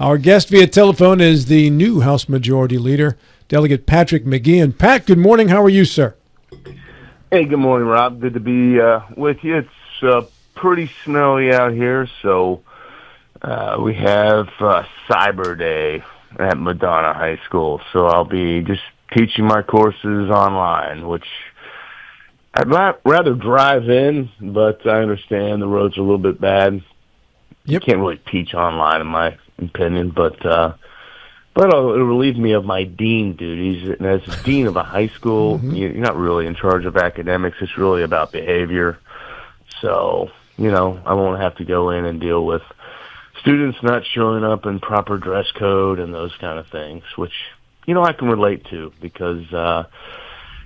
Our guest via telephone is the new House Majority Leader, Delegate Patrick McGeehan. Pat, good morning. How are you, sir? Hey, good morning, Rob. Good to be with you. It's pretty snowy out here, so we have Cyber Day at Madonna High School, so I'll be just teaching my courses online, which I'd rather drive in, but I understand the roads are a little bit bad. You can't really teach online, in my opinion, but it'll relieve me of my dean duties. And as a dean of a high school, you're not really in charge of academics. It's really about behavior. So, I won't have to go in and deal with students not showing up in proper dress code and those kind of things, which, I can relate to because, Rob,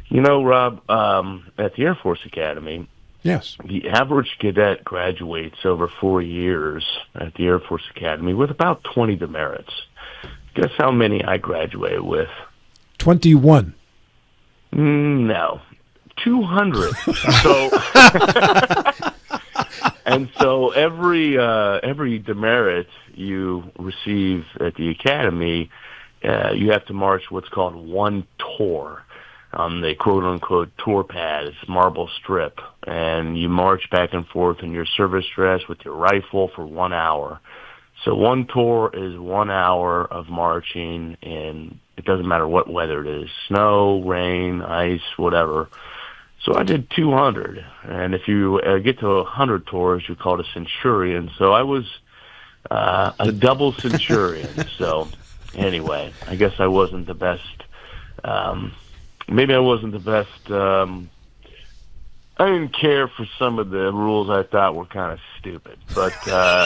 at the Air Force Academy, yes, the average cadet graduates over 4 years at the Air Force Academy with about 20 demerits. Guess how many I graduated with? 21. No, 200. So, and so every demerit you receive at the academy, you have to march what's called one tour. The quote-unquote tour pad. It's marble strip, and you march back and forth in your service dress with your rifle for 1 hour. So one tour is 1 hour of marching, and it doesn't matter what weather it is, snow, rain, ice, whatever. So I did 200, and if you get to 100 tours, you're called a centurion. So I was a double centurion. So anyway, I guess I wasn't the best. Maybe I wasn't the best. I didn't care for some of the rules I thought were kind of stupid, but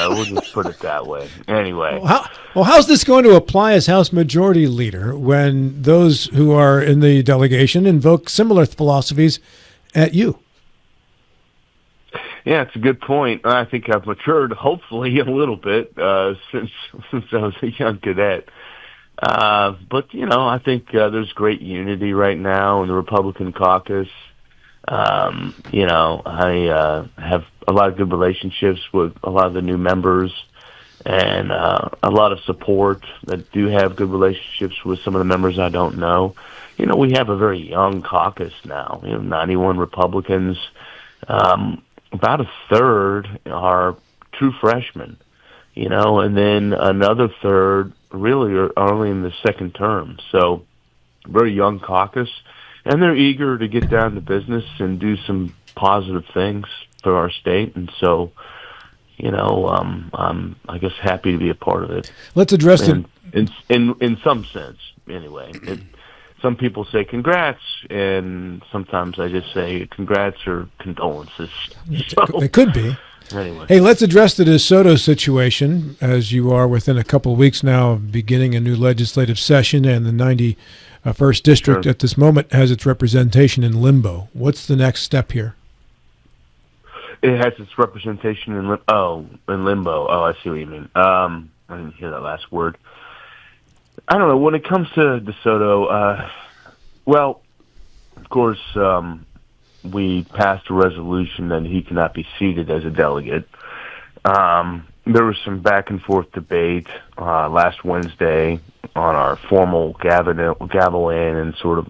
we'll just put it that way. Anyway. How's this going to apply as House Majority Leader when those who are in the delegation invoke similar philosophies at you? Yeah, it's a good point. I think I've matured, hopefully, a little bit since I was a young cadet. But, I think there's great unity right now in the Republican caucus. I have a lot of good relationships with a lot of the new members and a lot of support that do have good relationships with some of the members I don't know. We have a very young caucus now, 91 Republicans. About a third are true freshmen, and then another third really are only in the second term. So very young caucus. And they're eager to get down to business and do some positive things for our state. And so, I'm, I guess, happy to be a part of it. Let's address it. In some sense, anyway. Some people say congrats, and sometimes I just say congrats or condolences. So, it could be. Anyway. Hey, let's address the DeSoto situation, as you are within a couple of weeks now of beginning a new legislative session, and the 91st District at this moment has its representation in limbo. What's the next step here? It has its representation in limbo. Oh, I see what you mean. I didn't hear that last word. I don't know. When it comes to DeSoto, well, of course, we passed a resolution that he cannot be seated as a delegate. There was some back and forth debate last Wednesday on our formal gavel in and sort of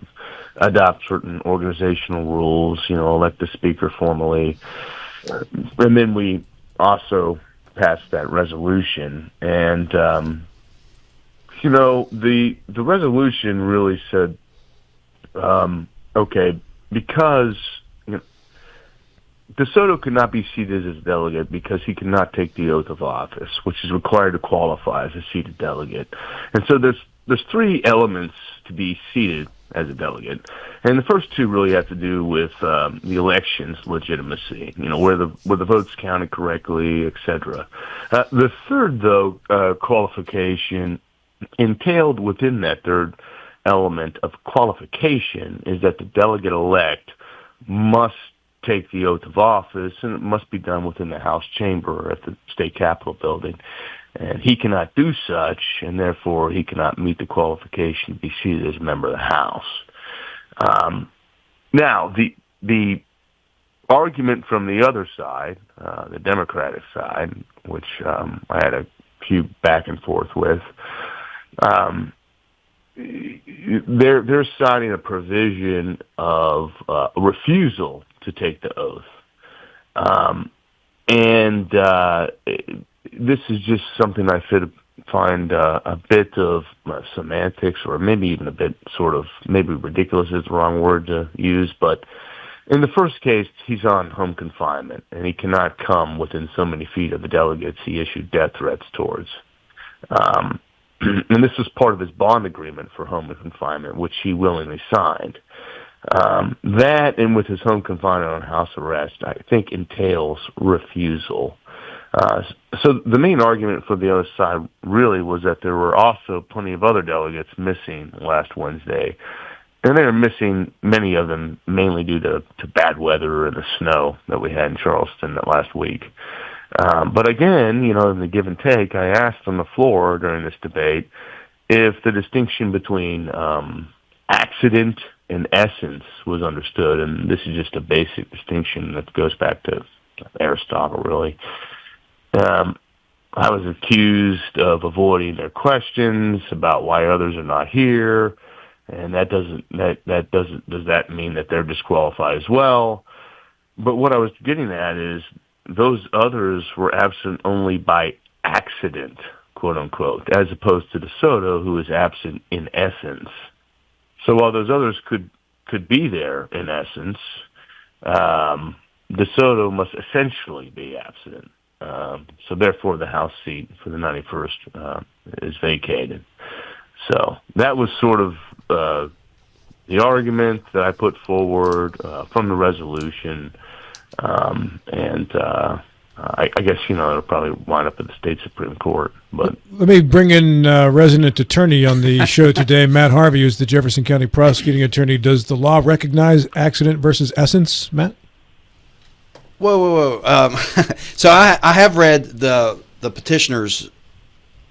adopt certain organizational rules, elect the speaker formally. And then we also passed that resolution. And, the resolution really said, okay, because DeSoto could not be seated as a delegate because he cannot take the oath of office, which is required to qualify as a seated delegate. And so there's three elements to be seated as a delegate. And the first two really have to do with the election's legitimacy, where the votes counted correctly, et cetera. The third, though, qualification entailed within that third element of qualification is that the delegate-elect must take the oath of office, and it must be done within the House chamber at the State Capitol building. And he cannot do such, and therefore he cannot meet the qualification to be seated as a member of the House. Now, the argument from the other side, the Democratic side, which I had a few back and forth with. They're signing a provision of refusal to take the oath. This is just something I find a bit of semantics, or maybe even a bit maybe ridiculous is the wrong word to use. But in the first case, he's on home confinement, and he cannot come within so many feet of the delegates he issued death threats towards. And this was part of his bond agreement for home confinement, which he willingly signed. That, and with his home confinement on house arrest, I think entails refusal. So the main argument for the other side really was that there were also plenty of other delegates missing last Wednesday. And they were missing, many of them, mainly due to bad weather and the snow that we had in Charleston last week. But again, in the give and take, I asked on the floor during this debate if the distinction between accident and essence was understood, and this is just a basic distinction that goes back to Aristotle, really. I was accused of avoiding their questions about why others are not here, and does that mean that they're disqualified as well? But what I was getting at is those others were absent only by accident, quote unquote, as opposed to DeSoto, who is absent in essence. So while those others could be there in essence, DeSoto must essentially be absent. So therefore, the House seat for the 91st is vacated. So that was sort of the argument that I put forward from the resolution, and I guess it'll probably wind up at the state Supreme Court. But let me bring in resident attorney on the show today, Matt Harvey, who's the Jefferson County prosecuting attorney. Does the law recognize accident versus essence, Matt? Whoa. So I have read the petitioner's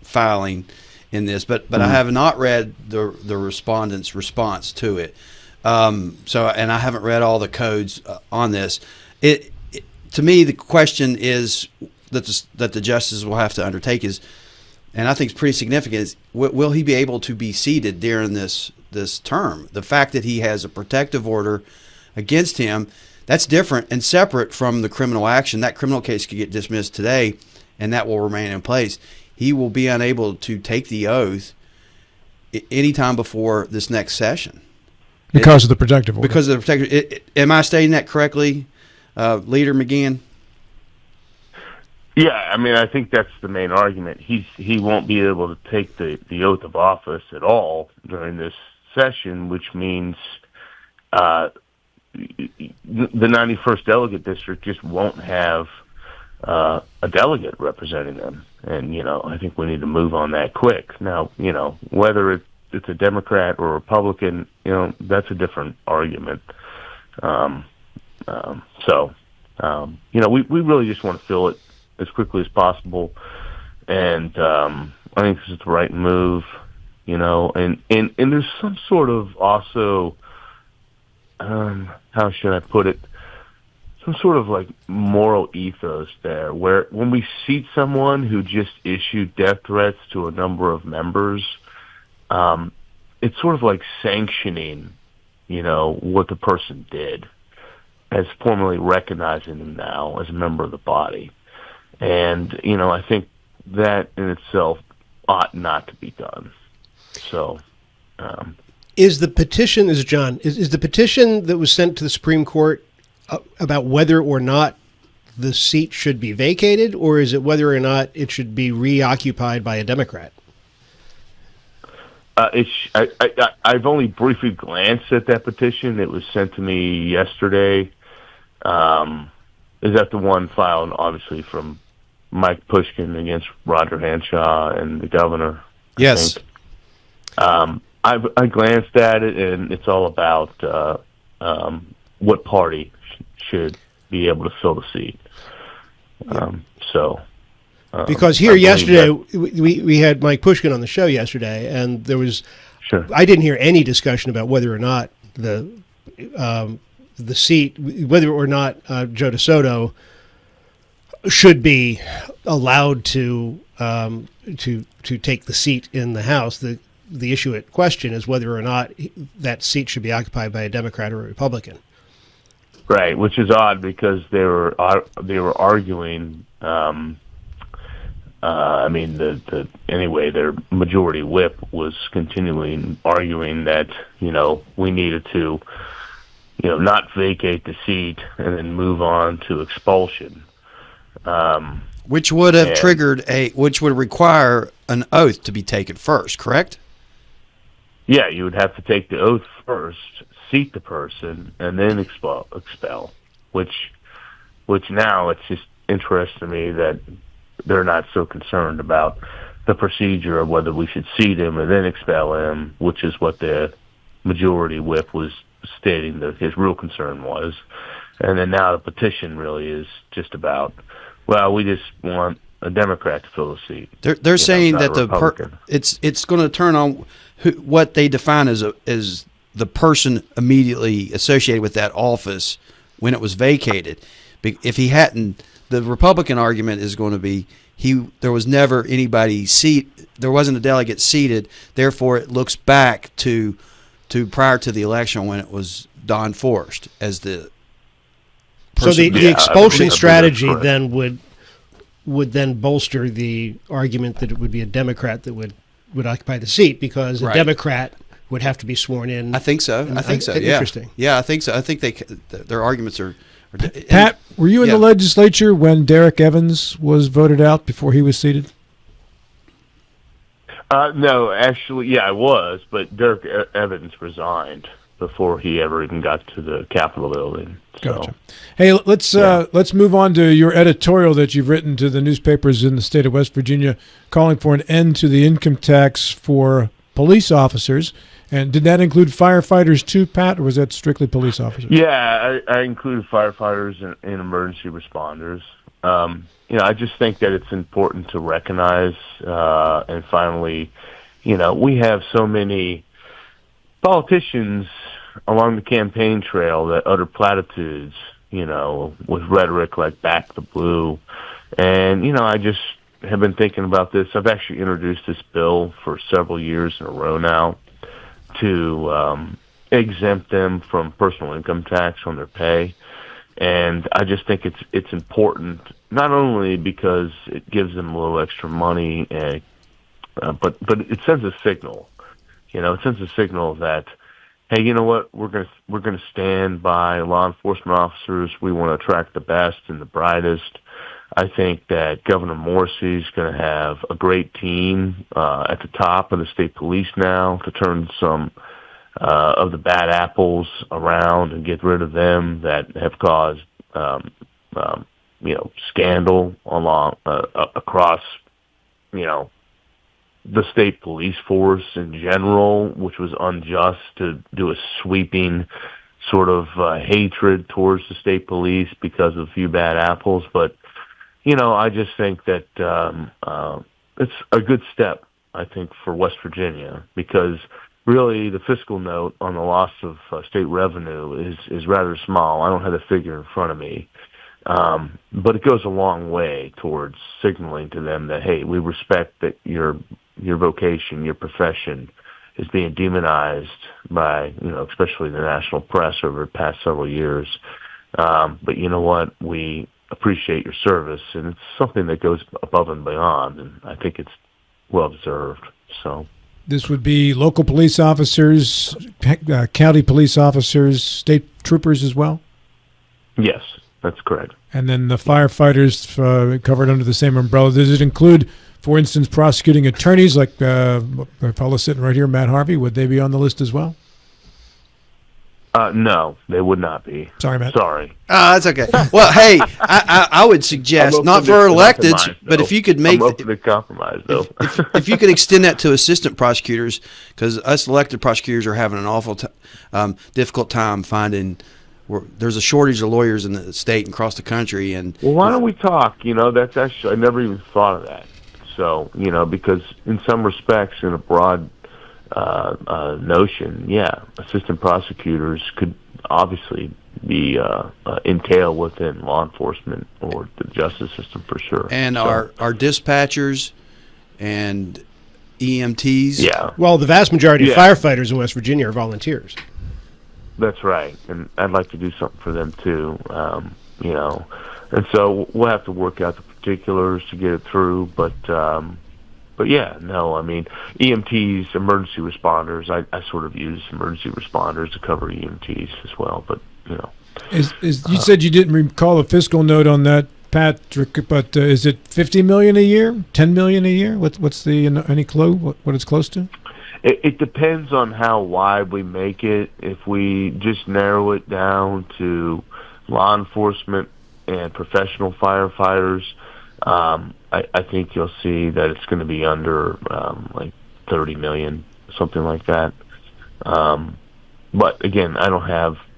filing in this, but I have not read the respondent's response to it. And I haven't read all the codes on this. To me, the question is that the justices will have to undertake is, and I think it's pretty significant, is will he be able to be seated during this term? The fact that he has a protective order against him, that's different and separate from the criminal action. That criminal case could get dismissed today, and that will remain in place. He will be unable to take the oath anytime before this next session. Because of the protective order. Because of the protective. Am I stating that correctly, Leader McGeehan? Yeah, I think that's the main argument. He won't be able to take the oath of office at all during this session, which means the 91st Delegate District just won't have a delegate representing them. And, I think we need to move on that quick. Now, whether it's a Democrat or a Republican, that's a different argument. We really just want to fill it as quickly as possible. And I think this is the right move, and there's some sort of also, how should I put it? Some sort of like moral ethos there, where when we seat someone who just issued death threats to a number of members, it's sort of like sanctioning, what the person did, as formally recognizing them now as a member of the body. And, I think that in itself ought not to be done. So, is the petition, this is John, is the petition that was sent to the Supreme Court about whether or not the seat should be vacated, or is it whether or not it should be reoccupied by a Democrat? I've only briefly glanced at that petition. It was sent to me yesterday. Is that the one filed, obviously, from Mike Pushkin against Roger Hanshaw and the governor? Yes. I glanced at it, and it's all about what party should be able to fill the seat. Because here yesterday, we had Mike Pushkin on the show yesterday, and there was, I didn't hear any discussion about whether or not the seat, whether or not Joe DeSoto should be allowed to to take the seat in the House. The issue at question is whether or not that seat should be occupied by a Democrat or a Republican. Right, which is odd because they were arguing. Anyway, their majority whip was continually arguing that we needed to not vacate the seat and then move on to expulsion. Which would have which would require an oath to be taken first, correct? Yeah, you would have to take the oath first, seat the person, and then expel. Which now it's just interesting to me that they're not so concerned about the procedure of whether we should seat him and then expel him, which is what the majority whip was stating that his real concern was. And then now the petition really is just about, well, we just want a Democrat to fill the seat. They're saying that it's going to turn on what they define as the person immediately associated with that office when it was vacated. If he hadn't, the Republican argument is going to be there was never anybody there wasn't a delegate seated. Therefore, it looks back to prior to the election when it was Don Forrest as the person. So the expulsion strategy then would then bolster the argument that it would be a Democrat that would occupy the seat because a Democrat would have to be sworn in. I think so. Yeah. Interesting. Yeah, I think so. I think their arguments are. Pat, were you in the legislature when Derek Evans was voted out before he was seated? No, actually, I was, but Derek Evans resigned before he ever even got to the Capitol building. So. Gotcha. Hey, let's move on to your editorial that you've written to the newspapers in the state of West Virginia, calling for an end to the income tax for police officers. And did that include firefighters too, Pat, or was that strictly police officers? Yeah, I included firefighters and emergency responders. I just think that it's important to recognize and finally, we have so many politicians along the campaign trail that utter platitudes, with rhetoric like back the blue. And, I just have been thinking about this. I've actually introduced this bill for several years in a row now to exempt them from personal income tax on their pay. And I just think it's important, not only because it gives them a little extra money, but it sends a signal. It sends a signal that, hey, you know what? We're gonna stand by law enforcement officers. We want to attract the best and the brightest. I think that Governor Morrissey is going to have a great team at the top of the state police now to turn some of the bad apples around and get rid of them that have caused scandal across the state police force in general, which was unjust to do a sweeping sort of hatred towards the state police because of a few bad apples. But I just think that it's a good step, I think, for West Virginia, because really the fiscal note on the loss of state revenue is rather small. I don't have the figure in front of me, but it goes a long way towards signaling to them that, hey, we respect that your vocation, your profession is being demonized by, especially the national press over the past several years. But you know what? We appreciate your service, and it's something that goes above and beyond, and I think it's well deserved. So this would be local police officers, county police officers, state troopers as well? Yes, that's correct. And then the firefighters covered under the same umbrella. Does it include, for instance, prosecuting attorneys like my fellow sitting right here, Matt Harvey? Would they be on the list as well? No, they would not be. Sorry, Matt. Sorry. That's okay. Well, hey, I would suggest not for electeds, but if you could make I'm open to compromise, though. if you could extend that to assistant prosecutors, because us elected prosecutors are having an awful difficult time finding. There's a shortage of lawyers in the state and across the country, and well, why don't we talk? That's actually I never even thought of that. So because in some respects, in a broad notion, assistant prosecutors could obviously be entailed within law enforcement or the justice system for sure. And our dispatchers and EMTs. Yeah, Well, the vast majority of Yeah. firefighters in West Virginia are volunteers. that's right. And I'd like to do something for them too. And so we'll have to work out the particulars to get it through. But yeah, no, I mean, EMTs, emergency responders, I sort of use emergency responders to cover EMTs as well. But, You said you didn't recall a fiscal note on that, Patrick, but is it $50 million a year, $10 million a year? What's the any clue what it's close to? it depends on how wide we make it. If we just narrow it down to law enforcement and professional firefighters, I think you'll see that it's going to be under like $30 million, something like that. But again,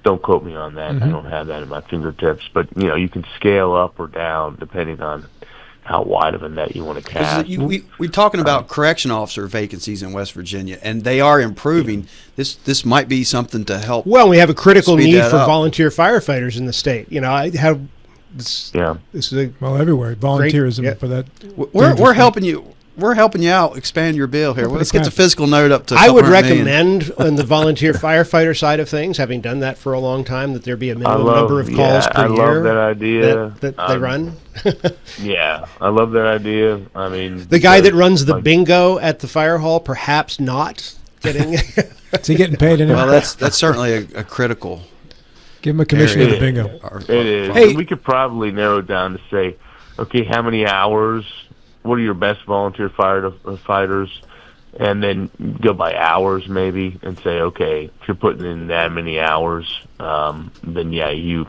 don't quote me on that. Mm-hmm. I don't have that in my fingertips. But you can scale up or down depending on how wide of a net you want to cast. We're talking about correction officer vacancies in West Virginia, and they are improving. This might be something to help. Well, we have a critical speed need that for up. volunteer firefighters in the state. This is a Well, everywhere volunteerism yeah. for that. We're helping you. We're helping you out. Expand your bill here. Well, Let's get the Pat, fiscal note up to. I would $200 million. recommend on the volunteer firefighter side of things, having done that for a long time, that there be a minimum number of calls per I year love that idea. that they run. Yeah, I love that idea. I mean, The guy that runs the like, bingo at the fire hall, perhaps not getting. Is he getting paid anyway? Well, that's certainly a critical. Give him a commission area. of the bingo. It is. Hey. We could probably narrow it down to say, okay, how many hours? What are your best volunteer fighters? And then go by hours maybe and say, okay, if you're putting in that many hours, then yeah, you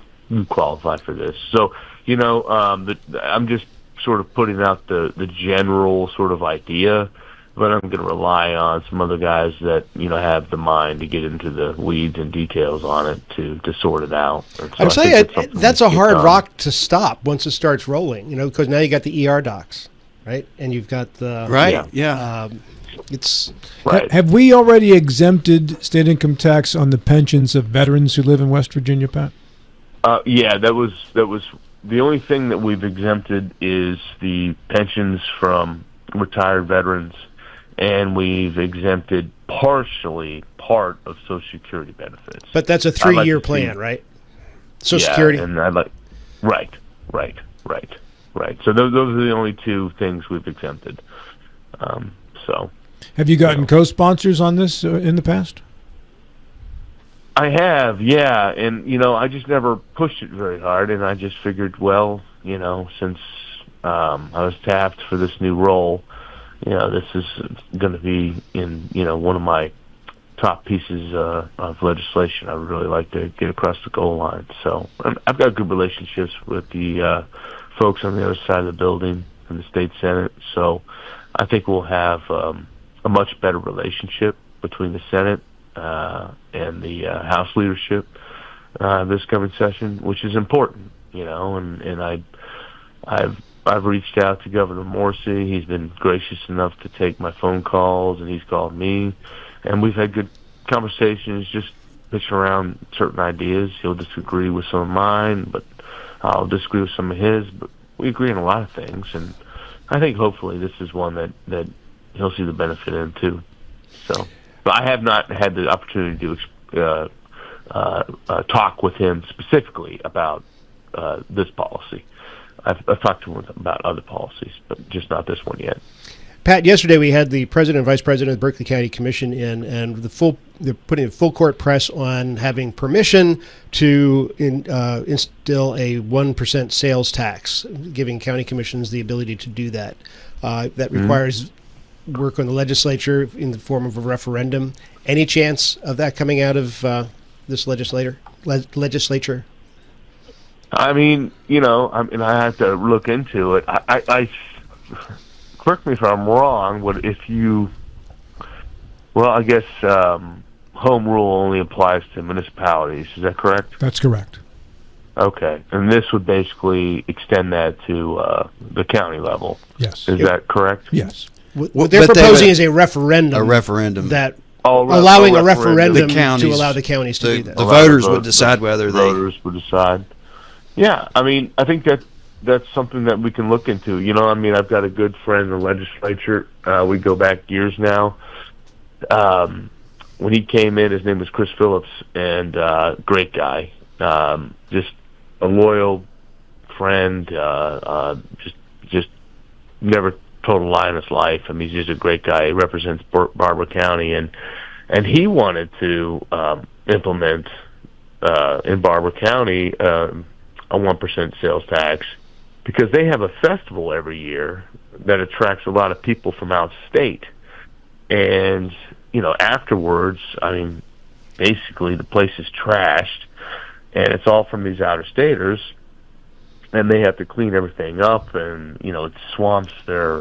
qualify for this. So, I'm just sort of putting out the general sort of idea, but I'm going to rely on some other guys that, have the mind to get into the weeds and details on it to sort it out. And so I'd I say think something that's we a can hard get rock to stop once it starts rolling, because now you got the ER docs, right? And you've got the Right. Yeah. it's done. Right. Have we already exempted state income tax on the pensions of veterans who live in West Virginia, Pat? Yeah, that was the only thing that we've exempted is the pensions from retired veterans, and we've exempted partially part of Social Security benefits. but that's a I'd like 3-year to plan, see- right? Social Yeah, Security. and I'd like right. So those are the only two things we've exempted. So Have you gotten co-sponsors on this in the past? I have, yeah, and I just never pushed it very hard, and I just figured, well, since I was tapped for this new role, this is going to be in one of my top pieces of legislation I would really like to get across the goal line. So I've got good relationships with the folks on the other side of the building in the state Senate, so I think we'll have a much better relationship between the Senate and the House leadership this coming session, which is important, and I've reached out to Governor Morsi. He's been gracious enough to take my phone calls, and he's called me, and we've had good conversations, just pitching around certain ideas. He'll disagree with some of mine, but I'll disagree with some of his, but we agree on a lot of things, and I think hopefully this is one that he'll see the benefit in too. So, but I have not had the opportunity to talk with him specifically about this policy. I've talked to him about other policies, but just not this one yet. Pat, yesterday we had the president and vice president of the Berkeley County Commission in, and they're putting a full court press on having permission to instill a 1% sales tax, giving county commissions the ability to do that. That requires work on the legislature in the form of a referendum. Any chance of that coming out of this legislature? I mean, I have to look into it. I correct me if I'm wrong, but I guess home rule only applies to municipalities. Is that correct? That's correct. Okay, and this would basically extend that to the county level. Yes. Is that correct? Yes. What they're But they proposing would- is a referendum. A referendum. That Oh, allowing a referendum. referendum The counties- to allow the counties to the- do that. the Allow voters vote- would decide whether the they. voters would decide. Yeah, I mean, I think that's something that we can look into. You know, I mean, I've got a good friend in the legislature. We go back years now. When he came in, his name was Chris Phillips, and great guy. Just a loyal friend. Just never told a lie in his life. I mean, he's just a great guy. He represents Barber County, and he wanted to implement in Barber County a 1% sales tax, because they have a festival every year that attracts a lot of people from out of state. And, you know, afterwards, I mean, basically the place is trashed, and it's all from these out-of-staters, and they have to clean everything up, and, you know, it swamps their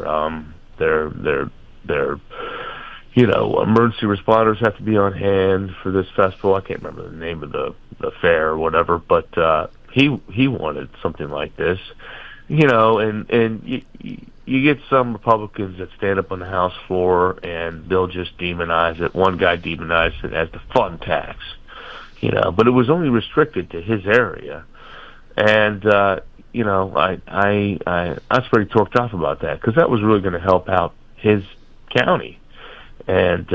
you know, emergency responders have to be on hand for this festival. I can't remember the name of the fair or whatever, but he wanted something like this, you know, and you get some Republicans that stand up on the House floor and they'll just demonize it. One guy demonized it as the fun tax, you know, but it was only restricted to his area. And, you know, I was pretty torqued off about that, because that was really going to help out his county and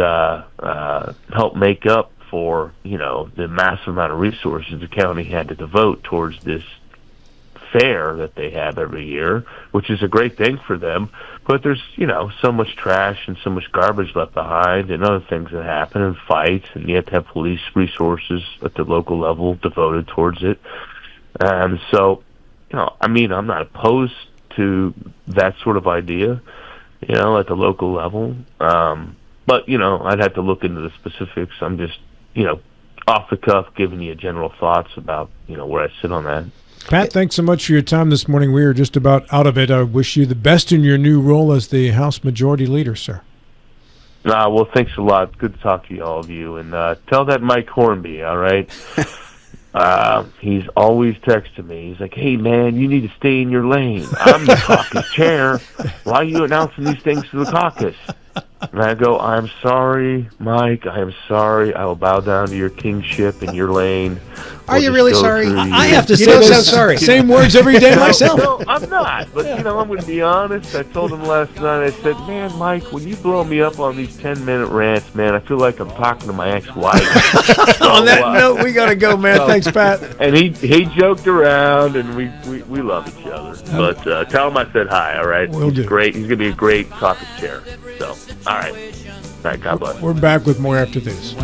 help make up for, you know, the massive amount of resources the county had to devote towards this fair that they have every year, which is a great thing for them. But there's, you know, so much trash and so much garbage left behind, and other things that happen, and fights, and you have to have police resources at the local level devoted towards it. And so, you know, I mean, I'm not opposed to that sort of idea, you know, at the local level. But, you know, I'd have to look into the specifics. I'm just, you know, off the cuff giving you general thoughts about, you know, where I sit on that. Pat, thanks so much for your time this morning. We are just about out of it. I wish you the best in your new role as the House Majority Leader, sir. Well, thanks a lot. Good to talk to you, all of you. And tell that Mike Hornby, all right? He's always texting me. He's like, hey, man, you need to stay in your lane. I'm the caucus chair. Why are you announcing these things to the caucus? And I go, I'm sorry, Mike. I am sorry. I will bow down to your kingship in your lane. Are you really sorry? I have to You say don't those sound sorry. same words every day myself. No, I'm not. But, you know, I'm going to be honest. I told him last night, I said, man, Mike, when you blow me up on these 10-minute rants, man, I feel like I'm talking to my ex-wife. On that note, we got to go, man. Thanks, Pat. And he joked around, and we love each other. But tell him I said hi, all right? Will do. Great. He's going to be a great caucus chair. So, all right. All right, God bless. We're back with more after this.